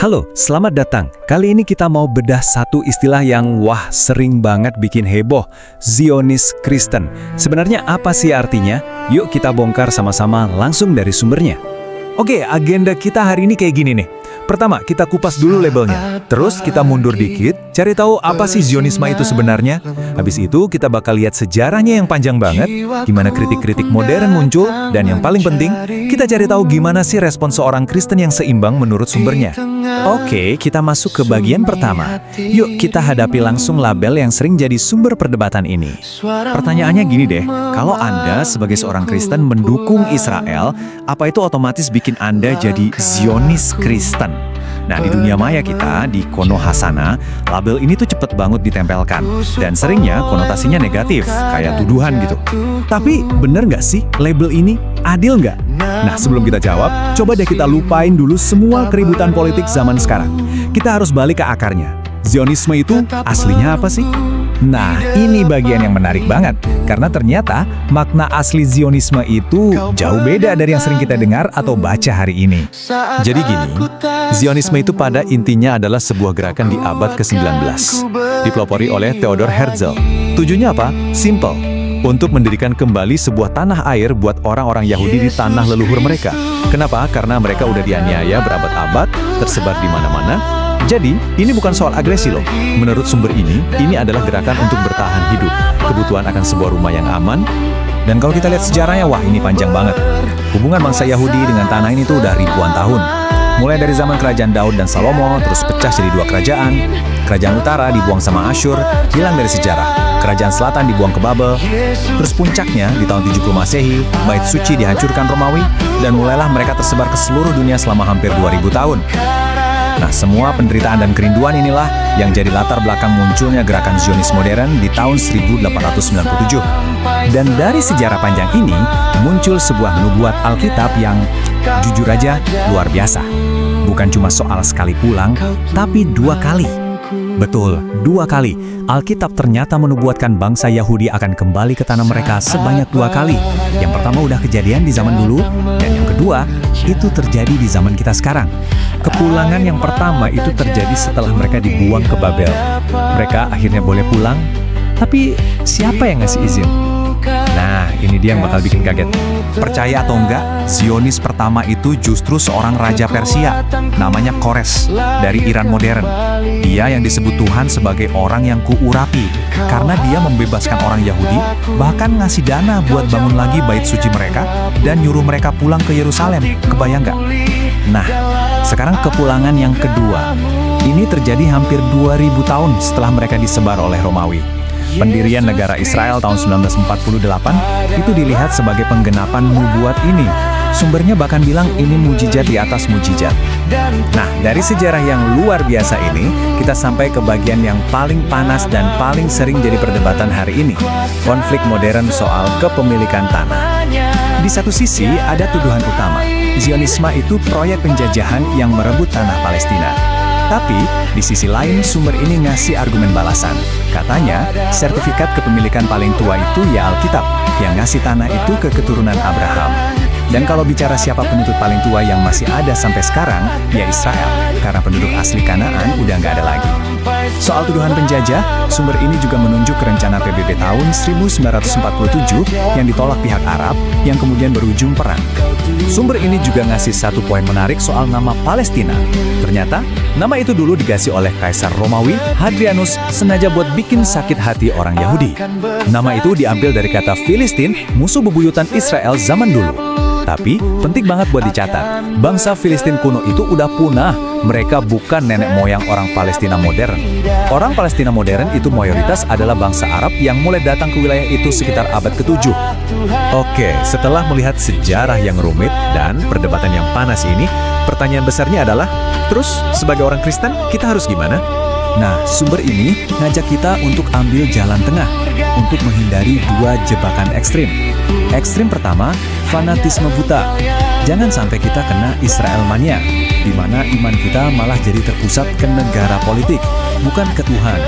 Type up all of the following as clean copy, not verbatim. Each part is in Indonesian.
Halo, selamat datang. Kali ini kita mau bedah satu istilah yang sering banget bikin heboh, Zionis Kristen. Sebenarnya apa sih artinya? Yuk kita bongkar sama-sama langsung dari sumbernya. Oke, agenda kita hari ini kayak gini nih. Pertama, kita kupas dulu labelnya. Terus kita mundur dikit, cari tahu apa sih Zionisme itu sebenarnya. Habis itu kita bakal lihat sejarahnya yang panjang banget, gimana kritik-kritik modern muncul, dan yang paling penting, kita cari tahu gimana sih respon seorang Kristen yang seimbang menurut sumbernya. Oke, kita masuk ke bagian pertama. Yuk kita hadapi langsung label yang sering jadi sumber perdebatan ini. Pertanyaannya gini deh, kalau Anda sebagai seorang Kristen mendukung Israel, apa itu otomatis bikin Anda jadi Zionis Kristen? Nah, di dunia maya kita, di Konohasana, label ini tuh cepet banget ditempelkan. Dan seringnya konotasinya negatif, kayak tuduhan gitu. Tapi bener nggak sih label ini? Adil nggak? Nah, sebelum kita jawab, coba deh kita lupain dulu semua keributan politik zaman sekarang. Kita harus balik ke akarnya. Zionisme itu aslinya apa sih? Nah, ini bagian yang menarik banget. Karena ternyata makna asli Zionisme itu jauh beda dari yang sering kita dengar atau baca hari ini. Jadi gini, Zionisme itu pada intinya adalah sebuah gerakan di abad ke-19. Dipelopori oleh Theodor Herzl. Tujuannya apa? Simple. Untuk mendirikan kembali sebuah tanah air buat orang-orang Yahudi di tanah leluhur mereka. Kenapa? Karena mereka udah dianiaya berabad-abad, tersebar di mana-mana. Jadi, ini bukan soal agresi loh. Menurut sumber ini adalah gerakan untuk bertahan hidup, kebutuhan akan sebuah rumah yang aman. Dan kalau kita lihat sejarahnya, ini panjang banget. Hubungan bangsa Yahudi dengan tanah ini tuh udah ribuan tahun. Mulai dari zaman kerajaan Daud dan Salomo, terus pecah jadi dua kerajaan. Kerajaan utara dibuang sama Asyur, hilang dari sejarah. Kerajaan selatan dibuang ke Babel. Terus puncaknya di tahun 70 Masehi, bait suci dihancurkan Romawi, dan mulailah mereka tersebar ke seluruh dunia selama hampir 2000 tahun. Nah, semua penderitaan dan kerinduan inilah yang jadi latar belakang munculnya gerakan Zionis modern di tahun 1897. Dan dari sejarah panjang ini, muncul sebuah nubuat Alkitab yang jujur aja luar biasa. Bukan cuma soal sekali pulang, tapi 2 kali. Betul, 2 kali. Alkitab ternyata menubuatkan bangsa Yahudi akan kembali ke tanah mereka sebanyak 2 kali. Yang pertama udah kejadian di zaman dulu, dan yang kedua, itu terjadi di zaman kita sekarang. Kepulangan yang pertama itu terjadi setelah mereka dibuang ke Babel. Mereka akhirnya boleh pulang, tapi siapa yang ngasih izin? Nah, ini dia yang bakal bikin kaget. Percaya atau enggak, Zionis pertama itu justru seorang raja Persia, namanya Kores, dari Iran modern. Dia yang disebut Tuhan sebagai orang yang kuurapi, karena dia membebaskan orang Yahudi, bahkan ngasih dana buat bangun lagi bait suci mereka, dan nyuruh mereka pulang ke Yerusalem. Kebayang nggak? Nah, sekarang kepulangan yang kedua. Ini terjadi hampir 2000 tahun setelah mereka disebar oleh Romawi. Pendirian negara Israel tahun 1948 itu dilihat sebagai penggenapan nubuat ini. Sumbernya bahkan bilang ini mujizat di atas mujizat. Nah, dari sejarah yang luar biasa ini, kita sampai ke bagian yang paling panas dan paling sering jadi perdebatan hari ini. Konflik modern soal kepemilikan tanah. Di satu sisi, ada tuduhan utama. Zionisme itu proyek penjajahan yang merebut tanah Palestina. Tapi, di sisi lain sumber ini ngasih argumen balasan. Katanya, sertifikat kepemilikan paling tua itu ya Alkitab, yang ngasih tanah itu ke keturunan Abraham. Dan kalau bicara siapa penuntut paling tua yang masih ada sampai sekarang, ya Israel, karena penduduk asli Kanaan udah nggak ada lagi. Soal tuduhan penjajah, sumber ini juga menunjuk ke rencana PBB tahun 1947 yang ditolak pihak Arab, yang kemudian berujung perang. Sumber ini juga ngasih satu poin menarik soal nama Palestina. Ternyata, nama itu dulu diganti oleh Kaisar Romawi, Hadrianus, sengaja buat bikin sakit hati orang Yahudi. Nama itu diambil dari kata Filistin, musuh bebuyutan Israel zaman dulu. Tapi, penting banget buat dicatat, bangsa Filistin kuno itu udah punah. Mereka bukan nenek moyang orang Palestina modern. Orang Palestina modern itu mayoritas adalah bangsa Arab yang mulai datang ke wilayah itu sekitar abad ke-7. Oke, setelah melihat sejarah yang rumit dan perdebatan yang panas ini, pertanyaan besarnya adalah, terus sebagai orang Kristen, kita harus gimana? Nah, sumber ini ngajak kita untuk ambil jalan tengah, untuk menghindari 2 jebakan ekstrim. Ekstrim pertama, fanatisme buta. Jangan sampai kita kena Israel mania, di mana iman kita malah jadi terpusat ke negara politik, bukan ke Tuhan.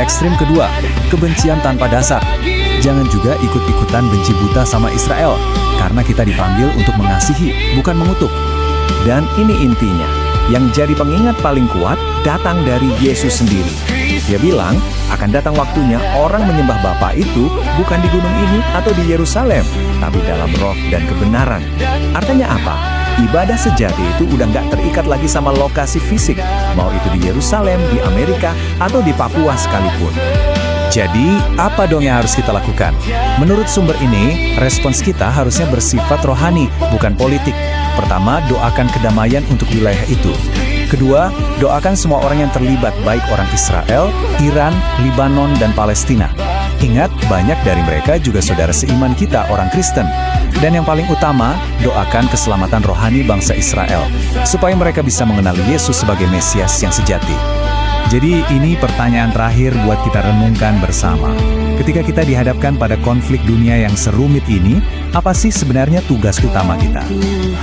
Ekstrim kedua, kebencian tanpa dasar. Jangan juga ikut-ikutan benci buta sama Israel, karena kita dipanggil untuk mengasihi, bukan mengutuk. Dan ini intinya, yang jadi pengingat paling kuat datang dari Yesus sendiri. Dia bilang, akan datang waktunya orang menyembah Bapa itu bukan di gunung ini atau di Yerusalem, tapi dalam roh dan kebenaran. Artinya apa? Ibadah sejati itu udah nggak terikat lagi sama lokasi fisik, mau itu di Yerusalem, di Amerika, atau di Papua sekalipun. Jadi, apa dong yang harus kita lakukan? Menurut sumber ini, respons kita harusnya bersifat rohani, bukan politik. Pertama, doakan kedamaian untuk wilayah itu. Kedua, doakan semua orang yang terlibat, baik orang Israel, Iran, Libanon, dan Palestina. Ingat, banyak dari mereka juga saudara seiman kita, orang Kristen. Dan yang paling utama, doakan keselamatan rohani bangsa Israel, supaya mereka bisa mengenali Yesus sebagai Mesias yang sejati. Jadi ini pertanyaan terakhir buat kita renungkan bersama. Ketika kita dihadapkan pada konflik dunia yang serumit ini, apa sih sebenarnya tugas utama kita?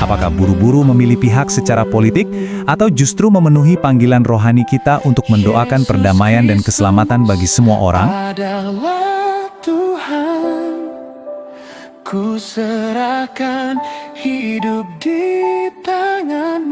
Apakah buru-buru memilih pihak secara politik, atau justru memenuhi panggilan rohani kita untuk mendoakan perdamaian dan keselamatan bagi semua orang? Adalah Tuhan, ku serahkan hidup di tangan-Mu.